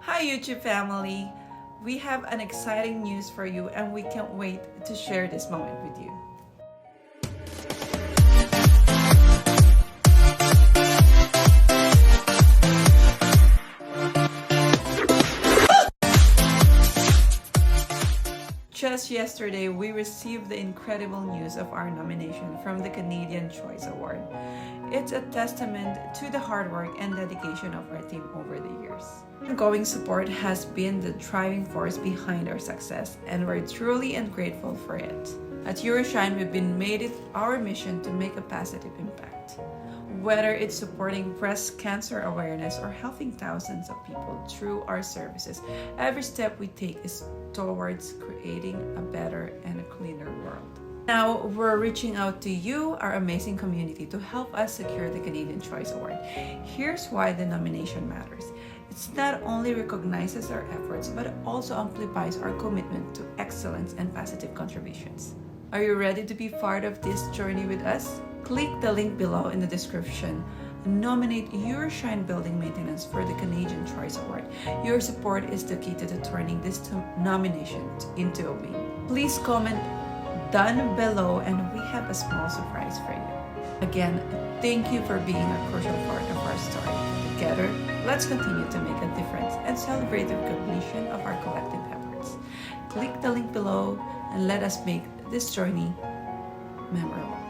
Hi YouTube family! We have an exciting news for you and we can't wait to share this moment with you. Just yesterday, we received the incredible news of our nomination from the Canadian Choice Award. It's a testament to the hard work and dedication of our team over the years. Ongoing support has been the driving force behind our success, and we're truly and grateful for it. At Euroshine, we've been made it our mission to make a positive impact. Whether it's supporting breast cancer awareness or helping thousands of people through our services, every step we take is towards creating a better and a cleaner world. Now, we're reaching out to you, our amazing community, to help us secure the Canadian Choice Award. Here's why the nomination matters. It not only recognizes our efforts, but it also amplifies our commitment to excellence and positive contributions. Are you ready to be part of this journey with us? Click the link below in the description and nominate your Shine Building Maintenance for the Canadian Choice Award. Your support is the key to turning this nomination into a win. Please comment down below and we have a small surprise for you. Again, thank you for being a crucial part of our story. Together, let's continue to make a difference and celebrate the recognition of our collective efforts. Click the link below and let us make this journey memorable.